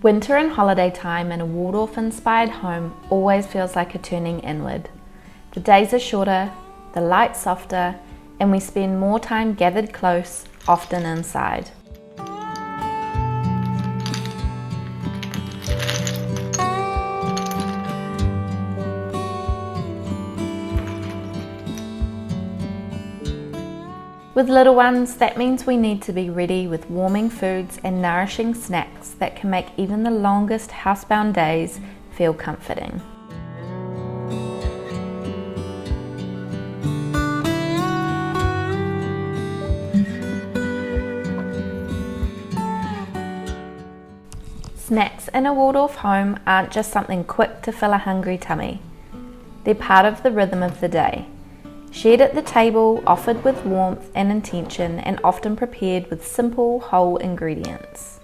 Winter and holiday time in a Waldorf-inspired home always feels like a turning inward. The days are shorter, the lights softer, and we spend more time gathered close, often inside. With little ones, that means we need to be ready with warming foods and nourishing snacks that can make even the longest housebound days feel comforting. Snacks in a Waldorf home aren't just something quick to fill a hungry tummy. They're part of the rhythm of the day. Shared at the table, offered with warmth and intention, and often prepared with simple, whole ingredients.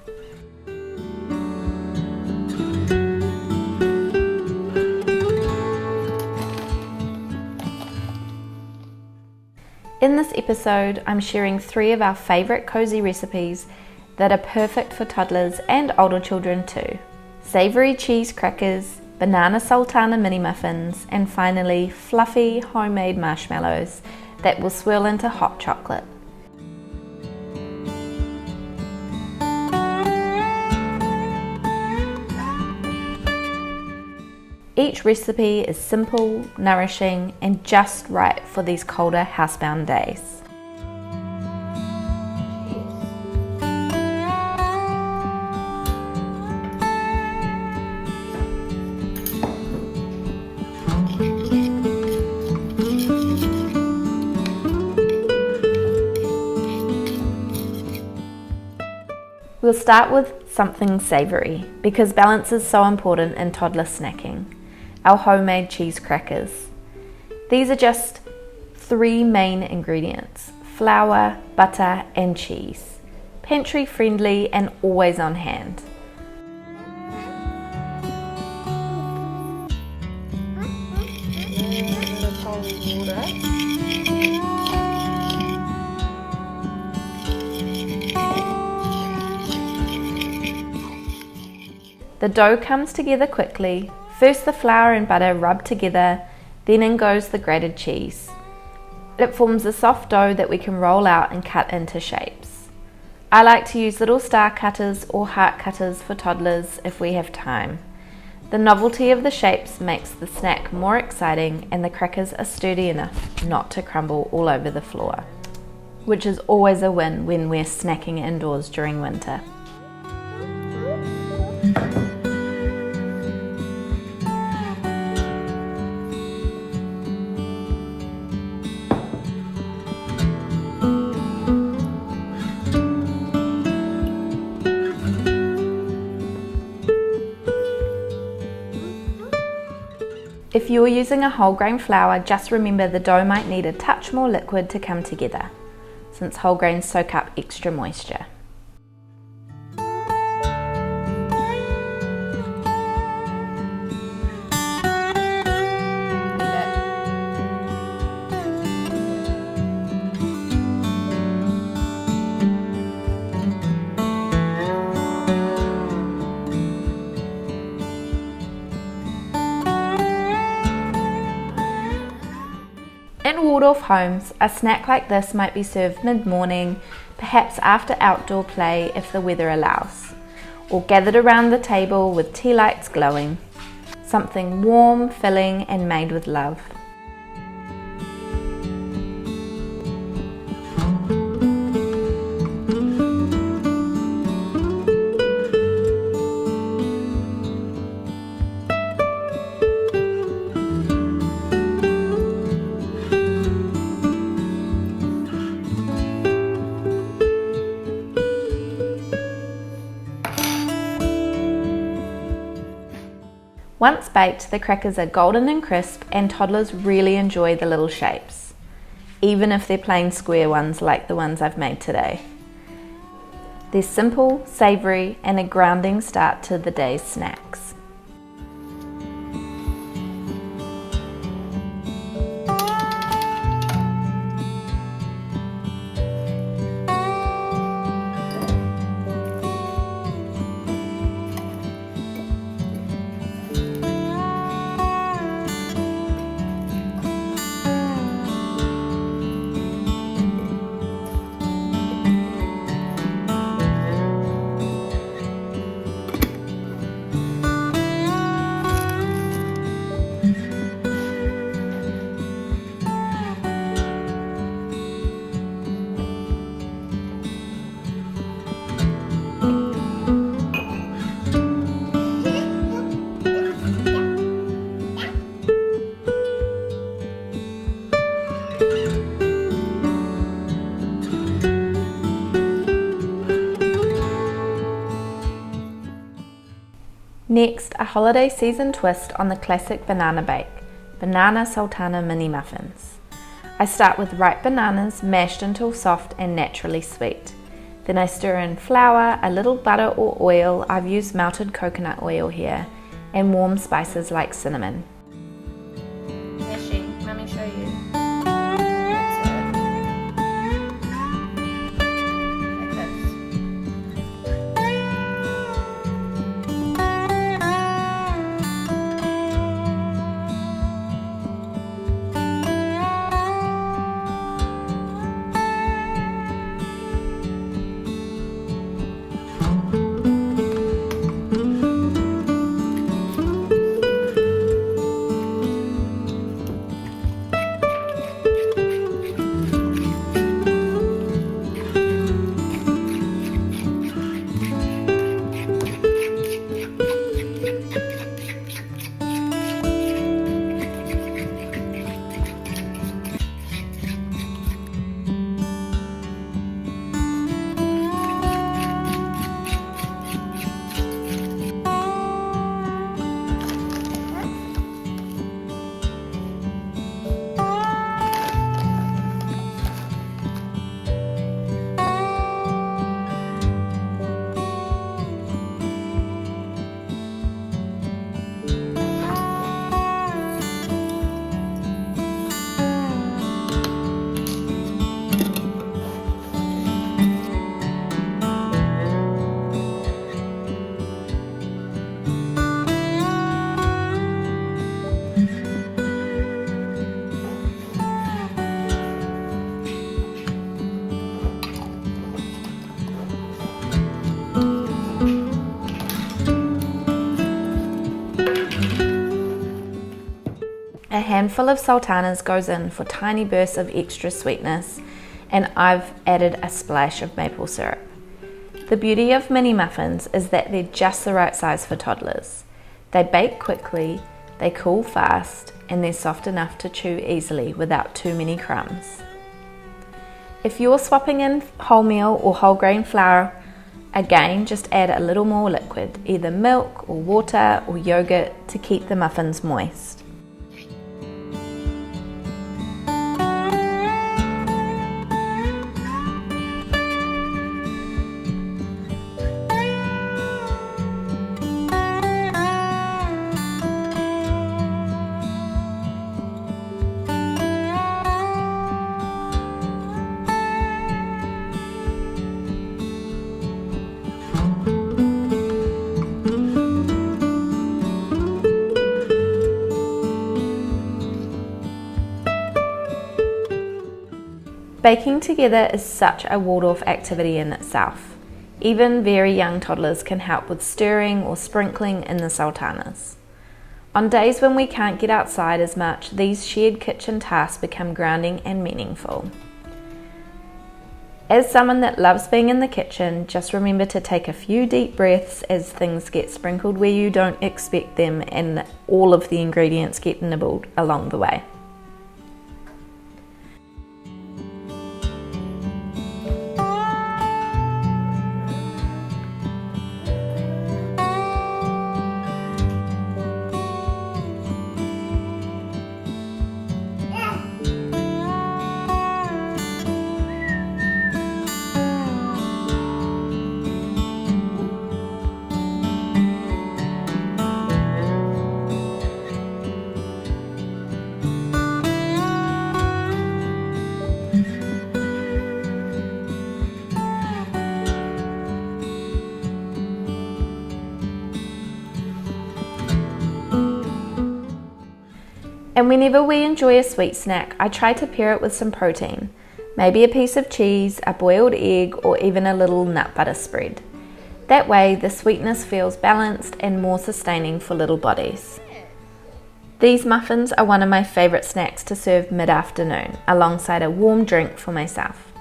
In this episode, I'm sharing 3 of our favourite cozy recipes that are perfect for toddlers and older children too. Savoury cheese crackers, banana sultana mini muffins, and finally fluffy homemade marshmallows that will swirl into hot chocolate. Each recipe is simple, nourishing, and just right for these colder housebound days. We'll start with something savoury because balance is so important in toddler snacking. Our homemade cheese crackers. These are just 3 main ingredients: flour, butter, and cheese. Pantry friendly and always on hand. The dough comes together quickly. First the flour and butter rub together, then in goes the grated cheese. It forms a soft dough that we can roll out and cut into shapes. I like to use little star cutters or heart cutters for toddlers if we have time. The novelty of the shapes makes the snack more exciting, and the crackers are sturdy enough not to crumble all over the floor, which is always a win when we're snacking indoors during winter. If you're using a whole grain flour, just remember the dough might need a touch more liquid to come together, since whole grains soak up extra moisture. In Waldorf homes, a snack like this might be served mid-morning, perhaps after outdoor play if the weather allows, or gathered around the table with tea lights glowing. Something warm, filling, and made with love. Once baked, the crackers are golden and crisp, and toddlers really enjoy the little shapes, even if they're plain square ones like the ones I've made today. They're simple, savoury, and a grounding start to the day's snacks. Next, a holiday season twist on the classic banana bake, banana sultana mini muffins. I start with ripe bananas mashed until soft and naturally sweet. Then I stir in flour, a little butter or oil, I've used melted coconut oil here, and warm spices like cinnamon. Mashing, let me show you. A handful of sultanas goes in for tiny bursts of extra sweetness, and I've added a splash of maple syrup. The beauty of mini muffins is that they're just the right size for toddlers. They bake quickly, they cool fast, and they're soft enough to chew easily without too many crumbs. If you're swapping in wholemeal or whole grain flour, again just add a little more liquid, either milk or water or yogurt to keep the muffins moist. Baking together is such a Waldorf activity in itself. Even very young toddlers can help with stirring or sprinkling in the sultanas. On days when we can't get outside as much, these shared kitchen tasks become grounding and meaningful. As someone that loves being in the kitchen, just remember to take a few deep breaths as things get sprinkled where you don't expect them and all of the ingredients get nibbled along the way. And whenever we enjoy a sweet snack, I try to pair it with some protein, maybe a piece of cheese, a boiled egg, or even a little nut butter spread. That way, the sweetness feels balanced and more sustaining for little bodies. These muffins are one of my favourite snacks to serve mid-afternoon, alongside a warm drink for myself.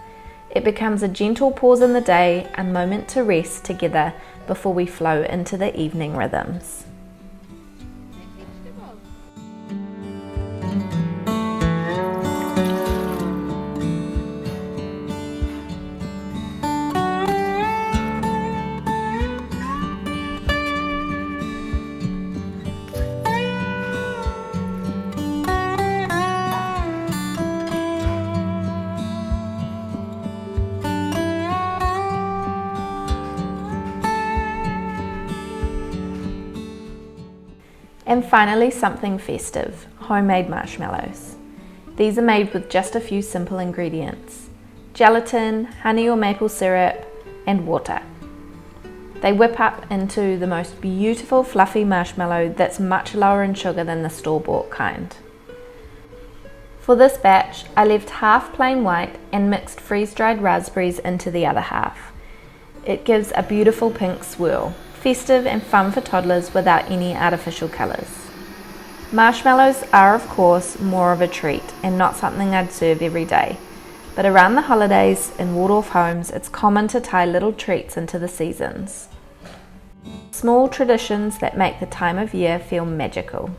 It becomes a gentle pause in the day, a moment to rest together before we flow into the evening rhythms. And finally, something festive, homemade marshmallows. These are made with just a few simple ingredients: gelatin, honey or maple syrup, and water. They whip up into the most beautiful fluffy marshmallow that's much lower in sugar than the store-bought kind. For this batch, I left half plain white and mixed freeze-dried raspberries into the other half. It gives a beautiful pink swirl, festive and fun for toddlers without any artificial colours. Marshmallows are of course more of a treat and not something I'd serve every day, but around the holidays in Waldorf homes it's common to tie little treats into the seasons. Small traditions that make the time of year feel magical.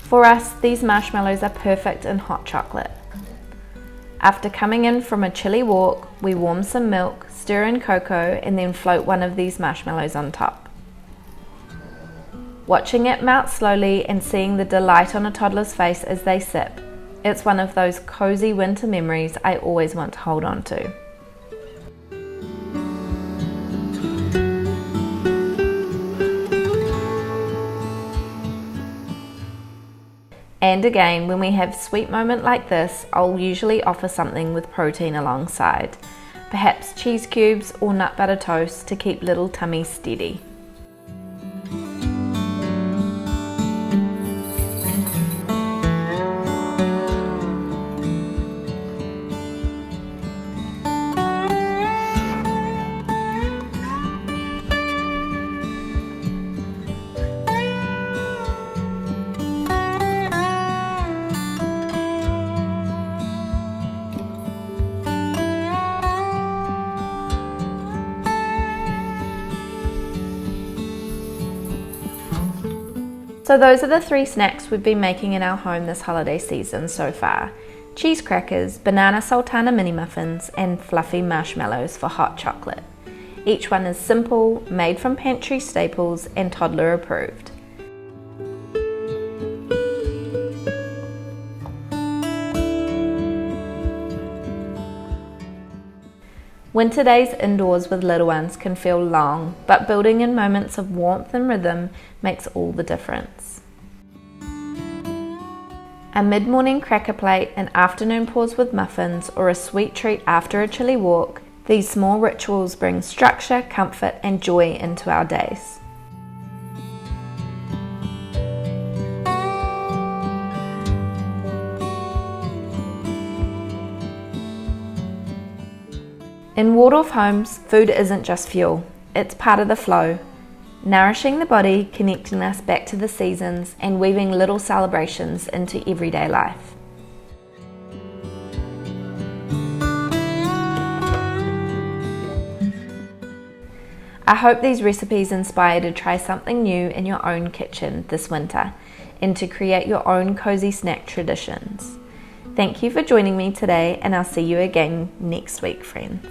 For us, these marshmallows are perfect in hot chocolate. After coming in from a chilly walk, we warm some milk, stir in cocoa, and then float one of these marshmallows on top. Watching it melt slowly and seeing the delight on a toddler's face as they sip, it's one of those cozy winter memories I always want to hold on to. And again, when we have a sweet moment like this, I'll usually offer something with protein alongside. Perhaps cheese cubes or nut butter toast to keep little tummies steady. So those are the 3 snacks we've been making in our home this holiday season so far: cheese crackers, banana sultana mini muffins, and fluffy marshmallows for hot chocolate. Each one is simple, made from pantry staples, and toddler approved. Winter days indoors with little ones can feel long, but building in moments of warmth and rhythm makes all the difference. A mid-morning cracker plate, an afternoon pause with muffins, or a sweet treat after a chilly walk, these small rituals bring structure, comfort, and joy into our days. In Waldorf homes, food isn't just fuel, it's part of the flow, nourishing the body, connecting us back to the seasons, and weaving little celebrations into everyday life. I hope these recipes inspire you to try something new in your own kitchen this winter and to create your own cozy snack traditions. Thank you for joining me today, and I'll see you again next week, friends.